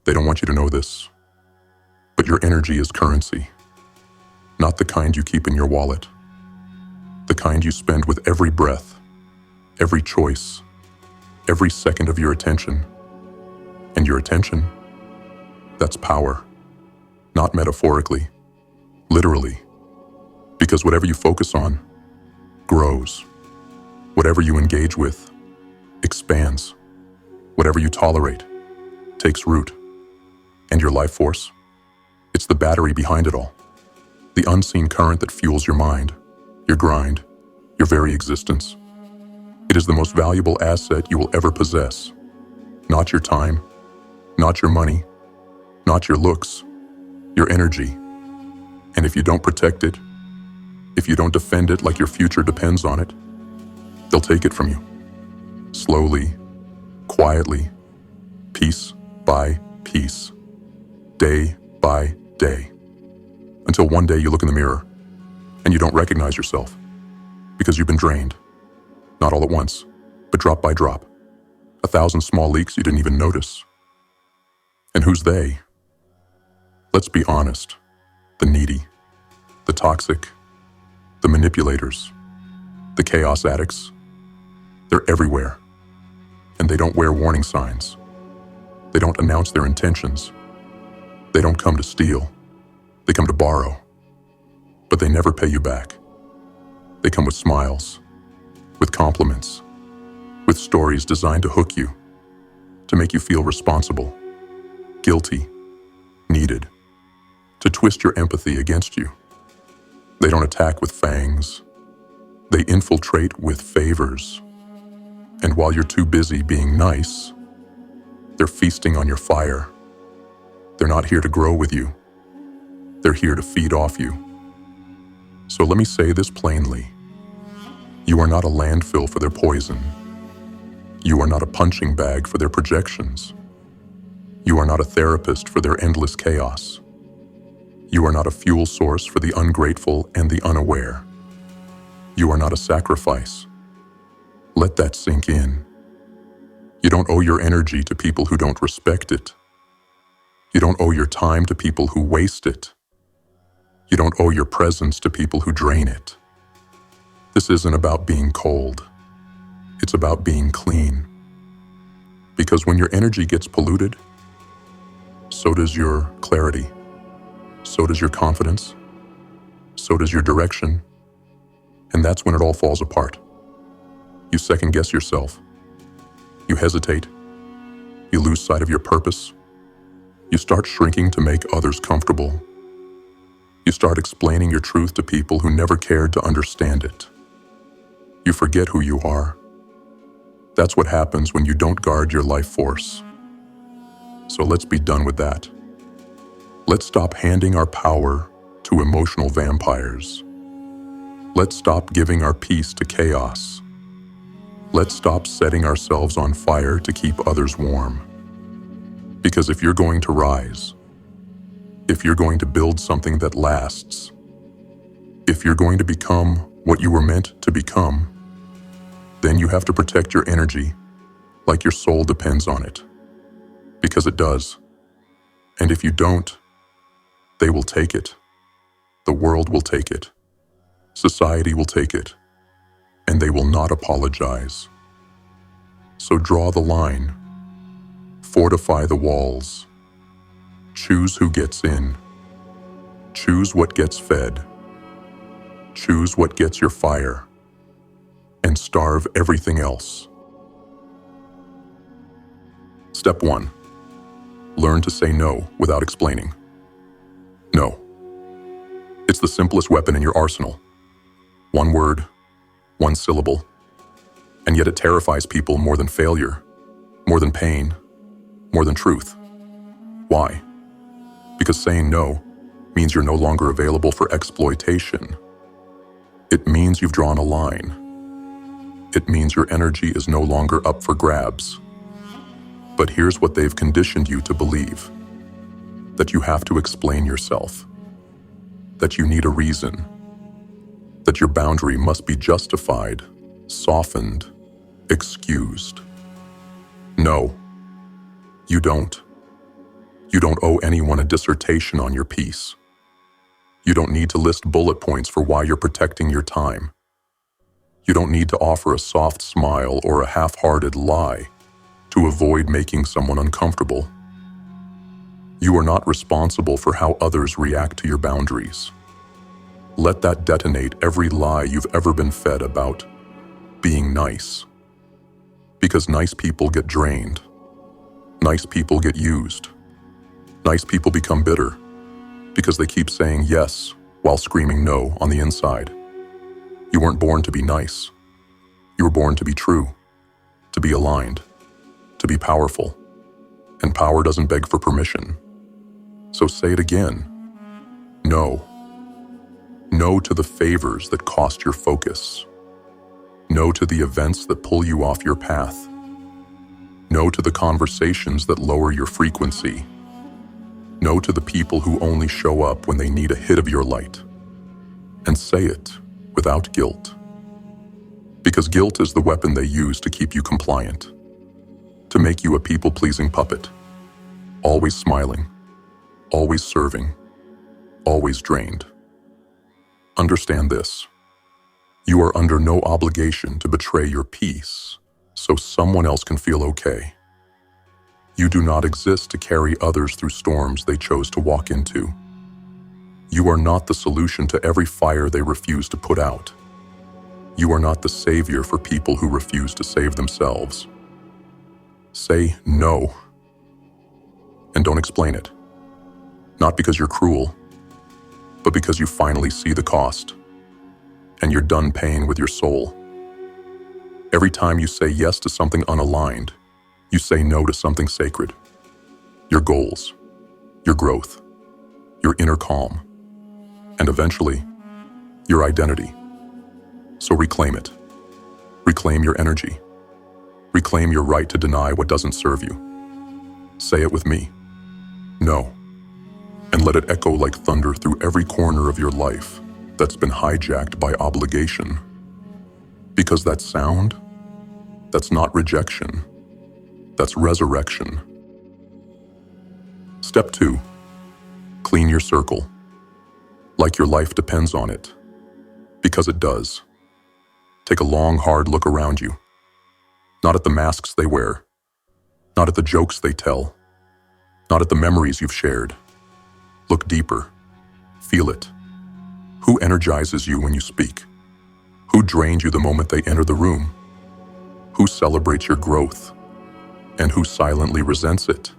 They don't want you to know this, but your energy is currency. Not the kind you keep in your wallet. The kind you spend with every breath, every choice, every second of your attention. And your attention, that's power. Not metaphorically, literally. Because whatever you focus on grows. Whatever you engage with expands. Whatever you tolerate takes root. And your life force, it's the battery behind it all. The unseen current that fuels your mind, your grind, your very existence. It is the most valuable asset you will ever possess. Not your time, not your money, not your looks, your energy. And if you don't protect it, if you don't defend it like your future depends on it, they'll take it from you. Slowly, quietly, piece by piece, day by day. Until one day you look in the mirror and you don't recognize yourself because you've been drained. Not all at once, but drop by drop. 1,000 small leaks you didn't even notice. And who's they? Let's be honest. The needy, the toxic, the manipulators, the chaos addicts. They're everywhere. And they don't wear warning signs. They don't announce their intentions. They don't come to steal. They come to borrow. But they never pay you back. They come with smiles, with compliments, with stories designed to hook you, to make you feel responsible, guilty, needed, to twist your empathy against you. They don't attack with fangs. They infiltrate with favors. And while you're too busy being nice, they're feasting on your fire. They're not here to grow with you. They're here to feed off you. So let me say this plainly. You are not a landfill for their poison. You are not a punching bag for their projections. You are not a therapist for their endless chaos. You are not a fuel source for the ungrateful and the unaware. You are not a sacrifice. Let that sink in. You don't owe your energy to people who don't respect it. You don't owe your time to people who waste it. You don't owe your presence to people who drain it. This isn't about being cold. It's about being clean. Because when your energy gets polluted, so does your clarity. So does your confidence. So does your direction. And that's when it all falls apart. You second guess yourself. You hesitate. You lose sight of your purpose. You start shrinking to make others comfortable. You start explaining your truth to people who never cared to understand it. You forget who you are. That's what happens when you don't guard your life force. So let's be done with that. Let's stop handing our power to emotional vampires. Let's stop giving our peace to chaos. Let's stop setting ourselves on fire to keep others warm. Because if you're going to rise, if you're going to build something that lasts, if you're going to become what you were meant to become, then you have to protect your energy like your soul depends on it. Because it does. And if you don't, they will take it. The world will take it. Society will take it. And they will not apologize. So draw the line. Fortify the walls. Choose who gets in. Choose what gets fed. Choose what gets your fire. And starve everything else. Step 1. Learn to say no without explaining. No. It's the simplest weapon in your arsenal. One word, one syllable. And yet it terrifies people more than failure, more than pain, more than truth. Why? Because saying no means you're no longer available for exploitation. It means you've drawn a line. It means your energy is no longer up for grabs. But here's what they've conditioned you to believe. That you have to explain yourself. That you need a reason. That your boundary must be justified, softened, excused. No, you don't. You don't owe anyone a dissertation on your peace. You don't need to list bullet points for why you're protecting your time. You don't need to offer a soft smile or a half-hearted lie to avoid making someone uncomfortable. You are not responsible for how others react to your boundaries. Let that detonate every lie you've ever been fed about being nice. Because nice people get drained. Nice people get used. Nice people become bitter because they keep saying yes while screaming no on the inside. You weren't born to be nice. You were born to be true, to be aligned, to be powerful. And power doesn't beg for permission. So say it again. No. No to the favors that cost your focus. No to the events that pull you off your path. No to the conversations that lower your frequency. No to the people who only show up when they need a hit of your light. And say it without guilt. Because guilt is the weapon they use to keep you compliant, to make you a people-pleasing puppet, always smiling, always serving, always drained. Understand this. You are under no obligation to betray your peace so someone else can feel okay. You do not exist to carry others through storms they chose to walk into. You are not the solution to every fire they refuse to put out. You are not the savior for people who refuse to save themselves. Say no. And don't explain it. Not because you're cruel, but because you finally see the cost. And you're done paying with your soul. Every time you say yes to something unaligned, you say no to something sacred. Your goals, your growth, your inner calm, and eventually, your identity. So reclaim it. Reclaim your energy. Reclaim your right to deny what doesn't serve you. Say it with me. No. And let it echo like thunder through every corner of your life that's been hijacked by obligation. Because that sound, that's not rejection. That's resurrection. Step 2. Clean your circle. Like your life depends on it. Because it does. Take a long, hard look around you. Not at the masks they wear. Not at the jokes they tell. Not at the memories you've shared. Look deeper. Feel it. Who energizes you when you speak? Who drains you the moment they enter the room? Who celebrates your growth? And who silently resents it?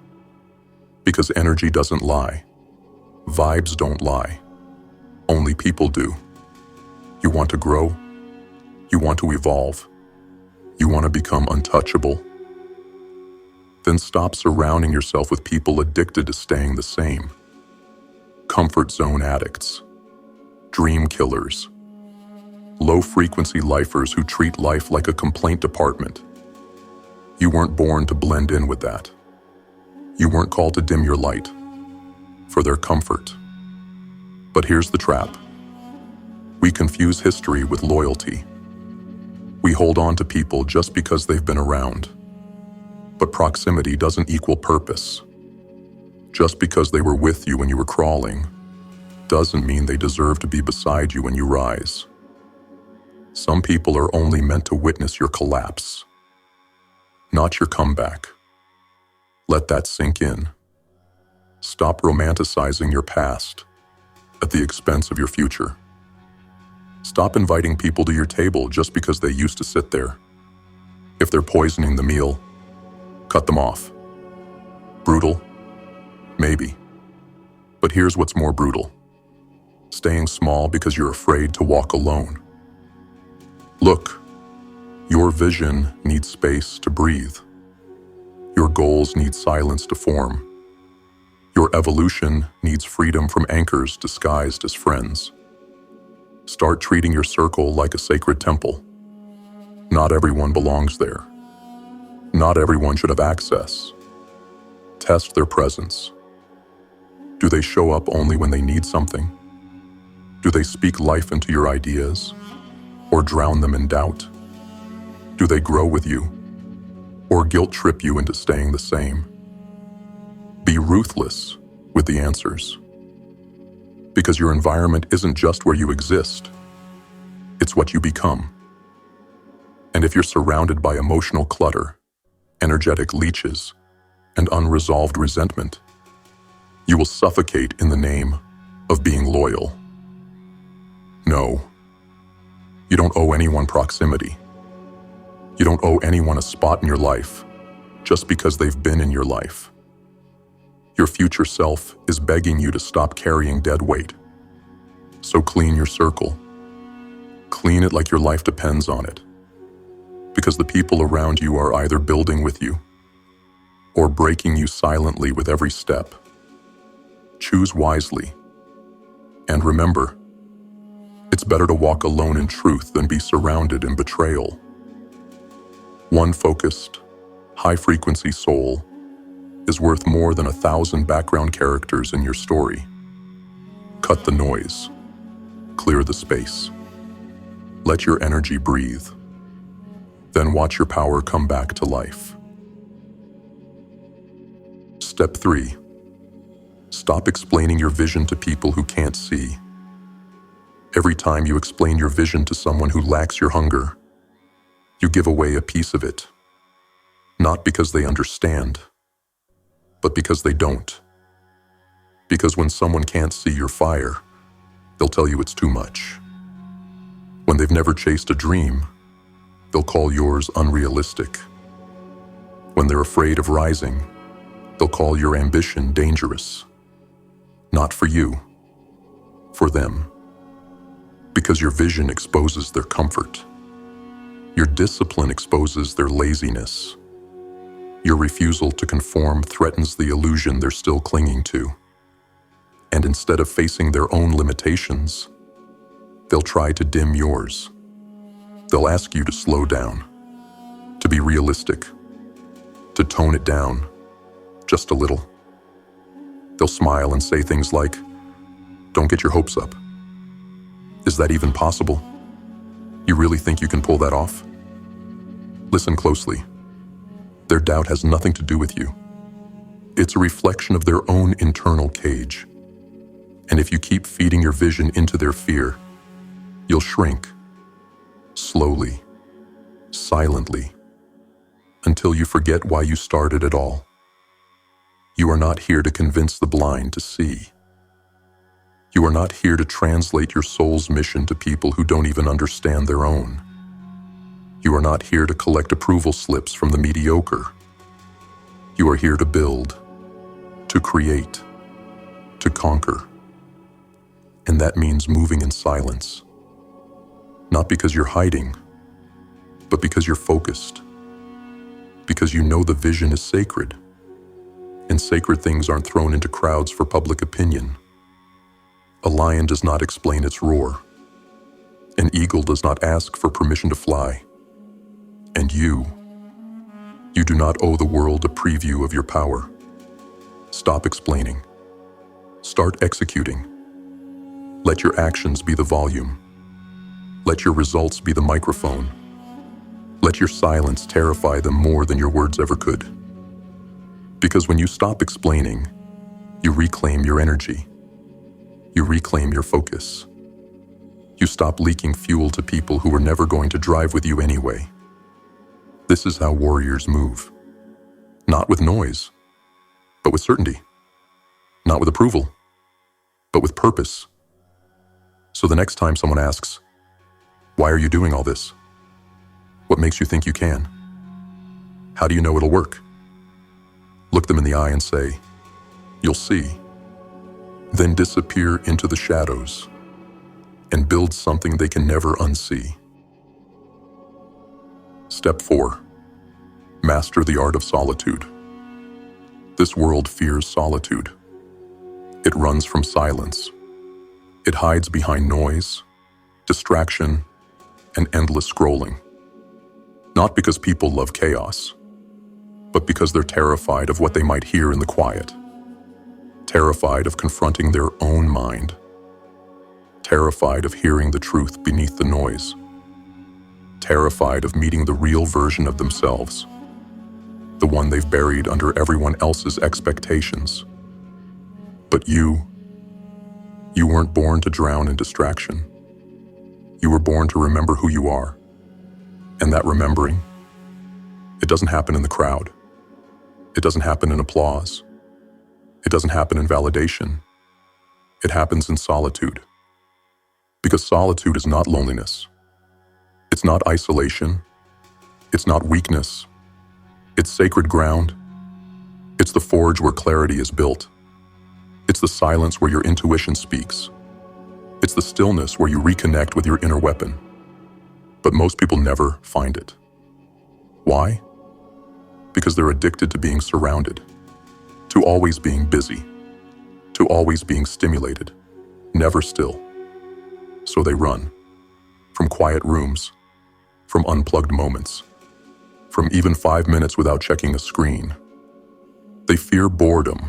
Because energy doesn't lie. Vibes don't lie. Only people do. You want to grow? You want to evolve? You want to become untouchable? Then stop surrounding yourself with people addicted to staying the same. Comfort zone addicts. Dream killers. Low-frequency lifers who treat life like a complaint department. You weren't born to blend in with that. You weren't called to dim your light for their comfort. But here's the trap. We confuse history with loyalty. We hold on to people just because they've been around. But proximity doesn't equal purpose. Just because they were with you when you were crawling doesn't mean they deserve to be beside you when you rise. Some people are only meant to witness your collapse, not your comeback. Let that sink in. Stop romanticizing your past at the expense of your future. Stop inviting people to your table just because they used to sit there. If they're poisoning the meal, cut them off. Brutal? Maybe. But here's what's more brutal. Staying small because you're afraid to walk alone. Look, your vision needs space to breathe. Your goals need silence to form. Your evolution needs freedom from anchors disguised as friends. Start treating your circle like a sacred temple. Not everyone belongs there. Not everyone should have access. Test their presence. Do they show up only when they need something? Do they speak life into your ideas or drown them in doubt? Do they grow with you or guilt trip you into staying the same? Be ruthless with the answers. Because your environment isn't just where you exist, it's what you become. And if you're surrounded by emotional clutter, energetic leeches, and unresolved resentment, you will suffocate in the name of being loyal. No, you don't owe anyone proximity. You don't owe anyone a spot in your life just because they've been in your life. Your future self is begging you to stop carrying dead weight. So clean your circle. Clean it like your life depends on it. Because the people around you are either building with you or breaking you silently with every step. Choose wisely. And remember, it's better to walk alone in truth than be surrounded in betrayal. One focused, high-frequency soul is worth more than 1,000 background characters in your story. Cut the noise. Clear the space. Let your energy breathe. Then watch your power come back to life. Step 3. Stop explaining your vision to people who can't see. Every time you explain your vision to someone who lacks your hunger, you give away a piece of it. Not because they understand, but because they don't. Because when someone can't see your fire, they'll tell you it's too much. When they've never chased a dream, they'll call yours unrealistic. When they're afraid of rising, they'll call your ambition dangerous. Not for you, for them. Because your vision exposes their comfort. Your discipline exposes their laziness. Your refusal to conform threatens the illusion they're still clinging to. And instead of facing their own limitations, they'll try to dim yours. They'll ask you to slow down, to be realistic, to tone it down just a little. They'll smile and say things like, "Don't get your hopes up. Is that even possible? You really think you can pull that off?" Listen closely. Their doubt has nothing to do with you. It's a reflection of their own internal cage. And if you keep feeding your vision into their fear, you'll shrink, slowly, silently, until you forget why you started at all. You are not here to convince the blind to see. You are not here to translate your soul's mission to people who don't even understand their own. You are not here to collect approval slips from the mediocre. You are here to build, to create, to conquer. And that means moving in silence. Not because you're hiding, but because you're focused. Because you know the vision is sacred. And sacred things aren't thrown into crowds for public opinion. A lion does not explain its roar. An eagle does not ask for permission to fly. And you do not owe the world a preview of your power. Stop explaining. Start executing. Let your actions be the volume. Let your results be the microphone. Let your silence terrify them more than your words ever could. Because when you stop explaining, you reclaim your energy. You reclaim your focus. You stop leaking fuel to people who were never going to drive with you anyway. This is how warriors move. Not with noise, but with certainty. Not with approval, but with purpose. So the next time someone asks, "Why are you doing all this? What makes you think you can? How do you know it'll work?" Look them in the eye and say, "You'll see." Then disappear into the shadows and build something they can never unsee. Step 4. Master the art of solitude. This world fears solitude. It runs from silence. It hides behind noise, distraction, and endless scrolling. Not because people love chaos, but because they're terrified of what they might hear in the quiet. Terrified of confronting their own mind. Terrified of hearing the truth beneath the noise. Terrified of meeting the real version of themselves. the one they've buried under everyone else's expectations. But you weren't born to drown in distraction. You were born to remember who you are. And that remembering, it doesn't happen in the crowd. It doesn't happen in applause. It doesn't happen in validation. It happens in solitude. Because solitude is not loneliness. It's not isolation. It's not weakness. It's sacred ground. It's the forge where clarity is built. It's the silence where your intuition speaks. It's the stillness where you reconnect with your inner weapon. But most people never find it. Why? Because they're addicted to being surrounded, to always being busy, to always being stimulated, never still. So they run from quiet rooms, from unplugged moments, from even 5 minutes without checking a screen. They fear boredom,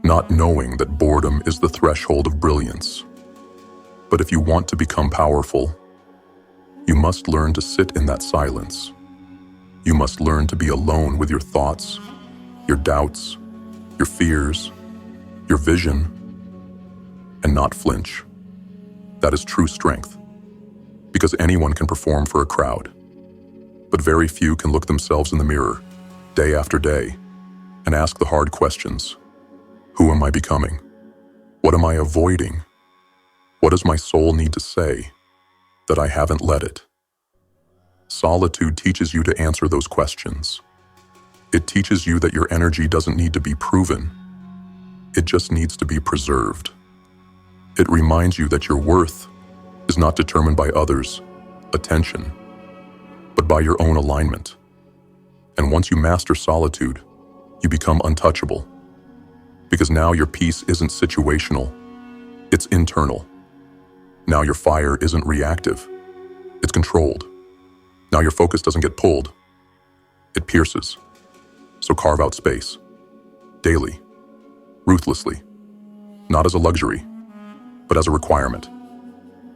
not knowing that boredom is the threshold of brilliance. But if you want to become powerful, you must learn to sit in that silence. You must learn to be alone with your thoughts, your doubts, your fears, your vision, and not flinch. That is true strength. Because anyone can perform for a crowd, but very few can look themselves in the mirror, day after day, and ask the hard questions. Who am I becoming? What am I avoiding? What does my soul need to say that I haven't let it? Solitude teaches you to answer those questions. It teaches you that your energy doesn't need to be proven. It just needs to be preserved. It reminds you that your worth is not determined by others' attention, but by your own alignment. And once you master solitude, you become untouchable. Because now your peace isn't situational, it's internal. Now your fire isn't reactive, it's controlled. Now your focus doesn't get pulled, it pierces. So carve out space, daily, ruthlessly, not as a luxury, but as a requirement.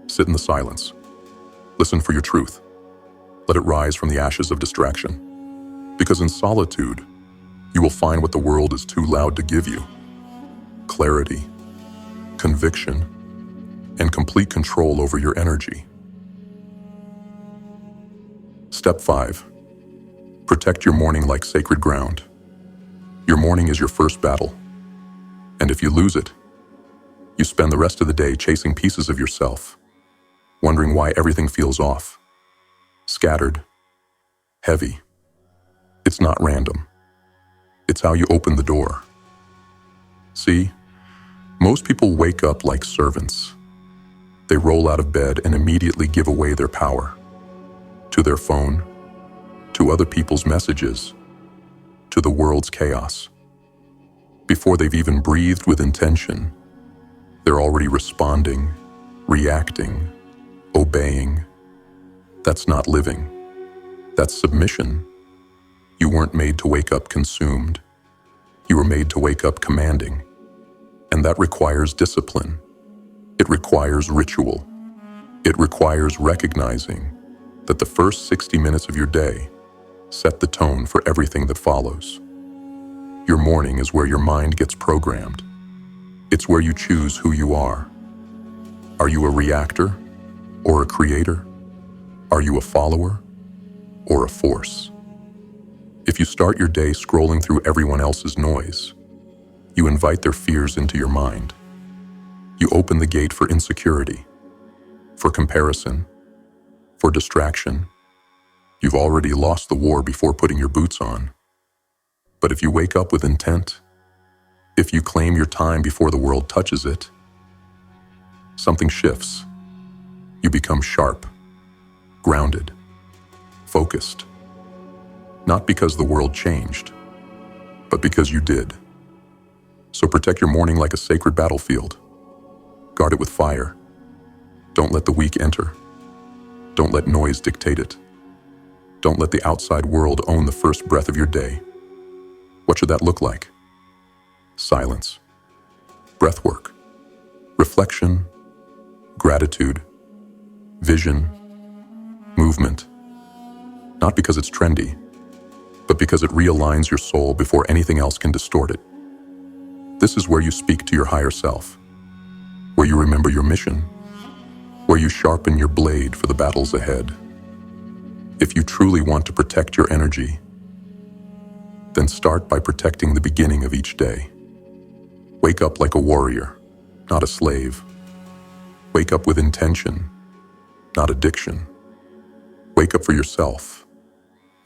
Sit in the silence. Listen for your truth. Let it rise from the ashes of distraction. Because in solitude, you will find what the world is too loud to give you. Clarity, conviction, and complete control over your energy. Step 5. Protect your morning like sacred ground. Your morning is your first battle. And if you lose it, you spend the rest of the day chasing pieces of yourself, wondering why everything feels off, scattered, heavy. It's not random. It's how you open the door. See, most people wake up like servants. They roll out of bed and immediately give away their power to their phone, to other people's messages, to the world's chaos. Before they've even breathed with intention, they're already responding, reacting, obeying. That's not living. That's submission. You weren't made to wake up consumed. You were made to wake up commanding. And that requires discipline. It requires ritual. It requires recognizing that the first 60 minutes of your day set the tone for everything that follows. Your morning is where your mind gets programmed. It's where you choose who you are. Are you a reactor or a creator? Are you a follower or a force? If you start your day scrolling through everyone else's noise, you invite their fears into your mind. You open the gate for insecurity, for comparison, for distraction. You've already lost the war before putting your boots on. But if you wake up with intent, if you claim your time before the world touches it, something shifts. You become sharp, grounded, focused. Not because the world changed, but because you did. So protect your morning like a sacred battlefield. Guard it with fire. Don't let the weak enter. Don't let noise dictate it. Don't let the outside world own the first breath of your day. What should that look like? Silence, breathwork, reflection, gratitude, vision, movement. Not because it's trendy, but because it realigns your soul before anything else can distort it. This is where you speak to your higher self, where you remember your mission, where you sharpen your blade for the battles ahead. If you truly want to protect your energy, then start by protecting the beginning of each day. Wake up like a warrior, not a slave. Wake up with intention, not addiction. Wake up for yourself,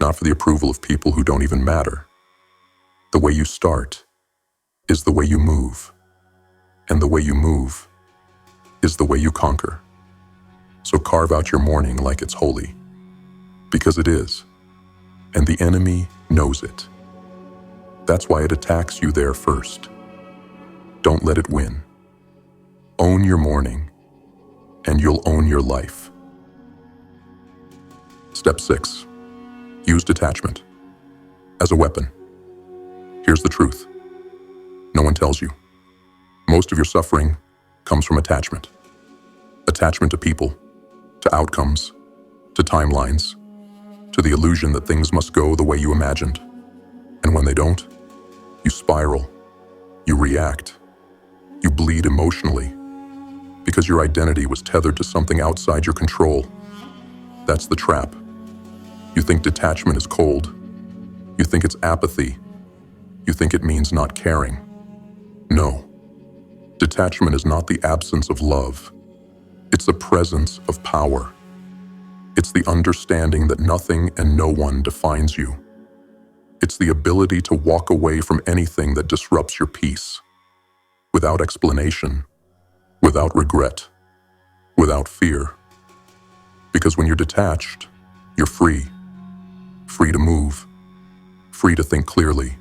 not for the approval of people who don't even matter. The way you start is the way you move, and the way you move is the way you conquer. So carve out your morning like it's holy, because it is, and the enemy knows it. That's why it attacks you there first. Don't let it win. Own your morning, and you'll own your life. Step 6. Use detachment as a weapon. Here's the truth. No one tells you. Most of your suffering comes from attachment. Attachment to people, to outcomes, to timelines, to the illusion that things must go the way you imagined. And when they don't, you spiral, you react, you bleed emotionally, because your identity was tethered to something outside your control. That's the trap. You think detachment is cold. You think it's apathy. You think it means not caring. No. Detachment is not the absence of love. It's the presence of power. It's the understanding that nothing and no one defines you. It's the ability to walk away from anything that disrupts your peace, without explanation, without regret, without fear. Because when you're detached, you're free. Free to move, free to think clearly,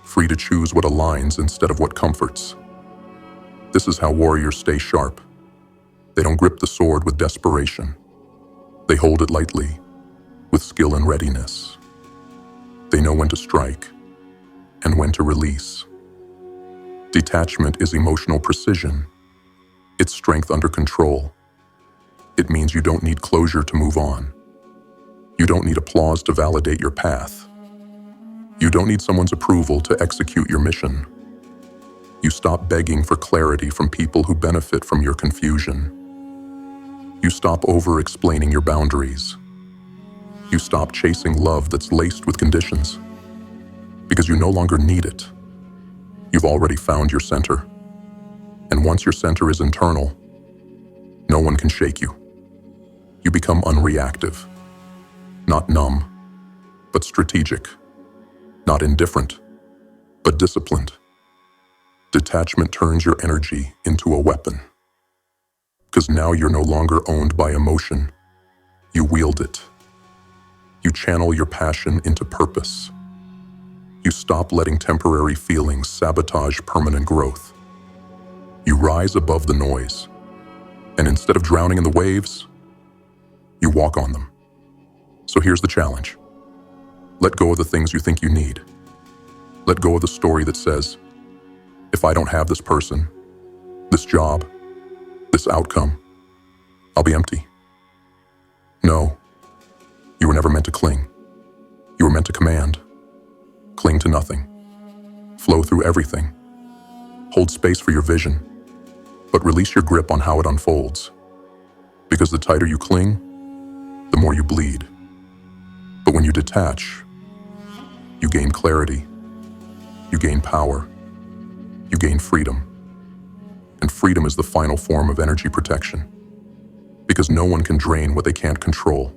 free to choose what aligns instead of what comforts. This is how warriors stay sharp. They don't grip the sword with desperation. They hold it lightly, with skill and readiness. They know when to strike and when to release. Detachment is emotional precision. It's strength under control. It means you don't need closure to move on. You don't need applause to validate your path. You don't need someone's approval to execute your mission. You stop begging for clarity from people who benefit from your confusion. You stop over-explaining your boundaries. You stop chasing love that's laced with conditions, because you no longer need it. You've already found your center. And once your center is internal, no one can shake you. You become unreactive. Not numb, but strategic. Not indifferent, but disciplined. Detachment turns your energy into a weapon. Because now you're no longer owned by emotion. You wield it. You channel your passion into purpose. You stop letting temporary feelings sabotage permanent growth. You rise above the noise, and instead of drowning in the waves, you walk on them. So here's the challenge. Let go of the things you think you need. Let go of the story that says, if I don't have this person, this job, this outcome, I'll be empty. No, you were never meant to cling. You were meant to command. Cling to nothing. Flow through everything. Hold space for your vision, but release your grip on how it unfolds. Because the tighter you cling, the more you bleed. But when you detach, you gain clarity, you gain power, you gain freedom. And freedom is the final form of energy protection, because no one can drain what they can't control.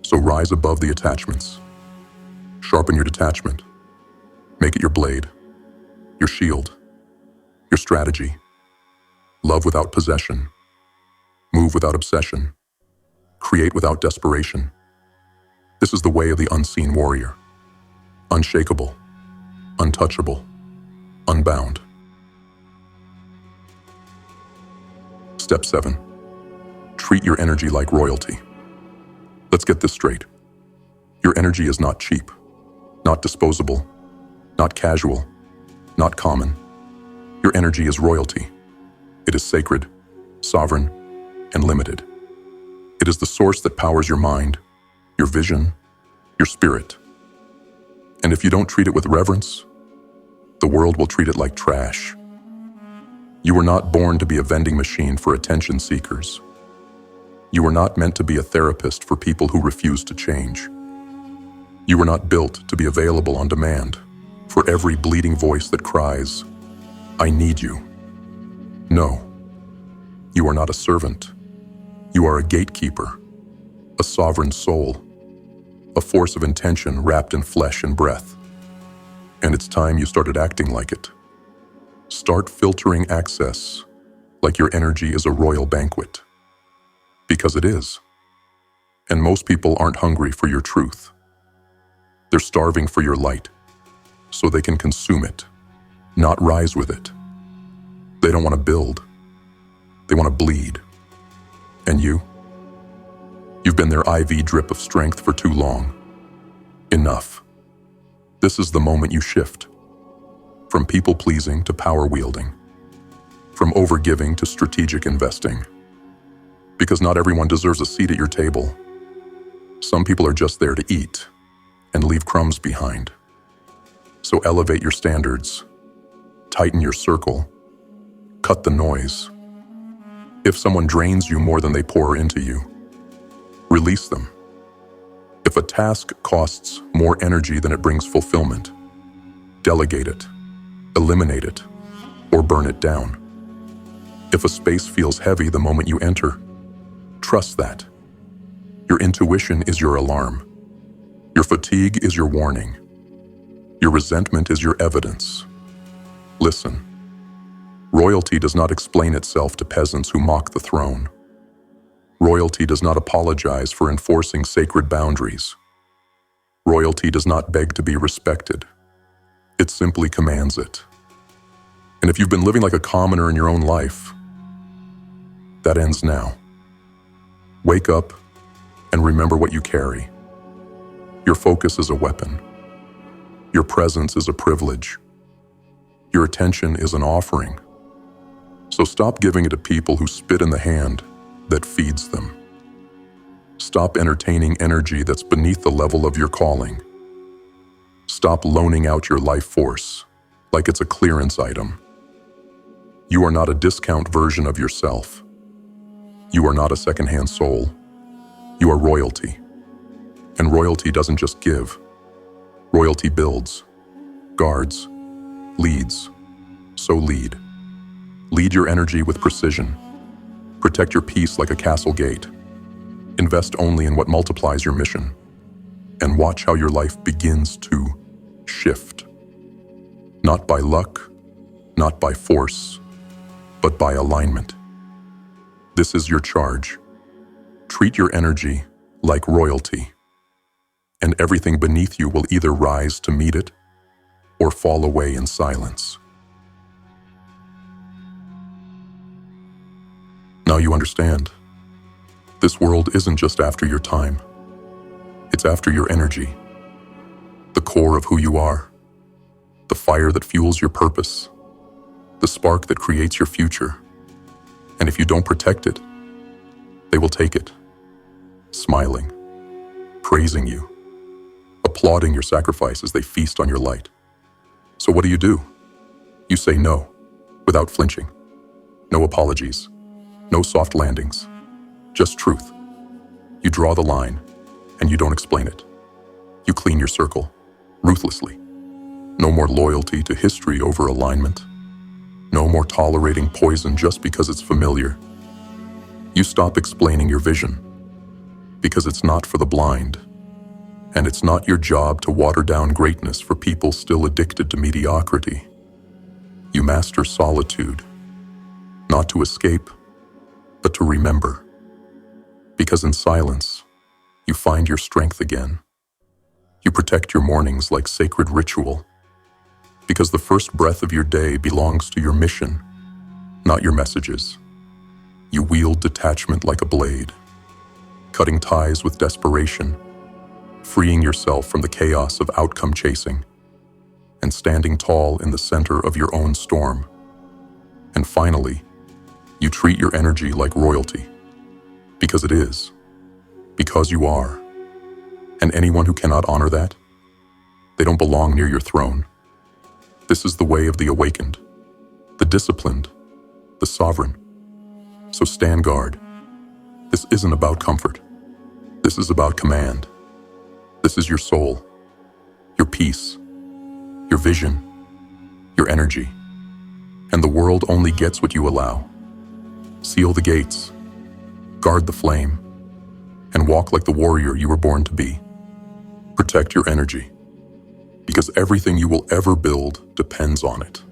So rise above the attachments. Sharpen your detachment. Make it your blade, your shield, your strategy. Love without possession. Move without obsession. Create without desperation. This is the way of the unseen warrior. Unshakable, untouchable, unbound. Step 7. Treat your energy like royalty. Let's get this straight. Your energy is not cheap, not disposable, not casual, not common. Your energy is royalty. It is sacred, sovereign, and limited. It is the source that powers your mind, your vision, your spirit. And if you don't treat it with reverence, the world will treat it like trash. You were not born to be a vending machine for attention seekers. You were not meant to be a therapist for people who refuse to change. You were not built to be available on demand for every bleeding voice that cries, "I need you." No, you are not a servant. You are a gatekeeper, a sovereign soul, a force of intention wrapped in flesh and breath. And it's time you started acting like it. Start filtering access like your energy is a royal banquet. Because it is. And most people aren't hungry for your truth. They're starving for your light, so they can consume it, not rise with it. They don't want to build. They want to bleed. And you? You've been their IV drip of strength for too long. Enough. This is the moment you shift. From people-pleasing to power-wielding. From overgiving to strategic investing. Because not everyone deserves a seat at your table. Some people are just there to eat and leave crumbs behind. So elevate your standards, tighten your circle, cut the noise. If someone drains you more than they pour into you, release them. If a task costs more energy than it brings fulfillment, delegate it, eliminate it, or burn it down. If a space feels heavy the moment you enter, trust that. Your intuition is your alarm. Your fatigue is your warning. Your resentment is your evidence. Listen. Royalty does not explain itself to peasants who mock the throne. Royalty does not apologize for enforcing sacred boundaries. Royalty does not beg to be respected. It simply commands it. And if you've been living like a commoner in your own life, that ends now. Wake up and remember what you carry. Your focus is a weapon. Your presence is a privilege. Your attention is an offering. So stop giving it to people who spit in the hand that feeds them. Stop entertaining energy that's beneath the level of your calling. Stop loaning out your life force like it's a clearance item. You are not a discount version of yourself. You are not a secondhand soul. You are royalty. And royalty doesn't just give. Royalty builds, guards, leads. So lead. Lead your energy with precision. Protect your peace like a castle gate. Invest only in what multiplies your mission. And watch how your life begins to shift. Not by luck, not by force, but by alignment. This is your charge. Treat your energy like royalty. And everything beneath you will either rise to meet it or fall away in silence. Now you understand. This world isn't just after your time. It's after your energy. The core of who you are. The fire that fuels your purpose. The spark that creates your future. And if you don't protect it, they will take it. Smiling, praising you, applauding your sacrifice as they feast on your light. So what do? You say no, without flinching. No apologies, no soft landings, just truth. You draw the line, and you don't explain it. You clean your circle, ruthlessly. No more loyalty to history over alignment. No more tolerating poison just because it's familiar. You stop explaining your vision, because it's not for the blind. And it's not your job to water down greatness for people still addicted to mediocrity. You master solitude, not to escape, but to remember. Because in silence, you find your strength again. You protect your mornings like sacred ritual. Because the first breath of your day belongs to your mission, not your messages. You wield detachment like a blade, cutting ties with desperation, freeing yourself from the chaos of outcome chasing, and standing tall in the center of your own storm. And finally, you treat your energy like royalty, because it is, because you are. And anyone who cannot honor that, They don't belong near your throne. This is the way of the awakened, the disciplined, the sovereign. So stand guard. This isn't about comfort. This is about command. This is your soul, your peace, your vision, your energy. And the world only gets what you allow. Seal the gates, guard the flame, and walk like the warrior you were born to be. Protect your energy, because everything you will ever build depends on it.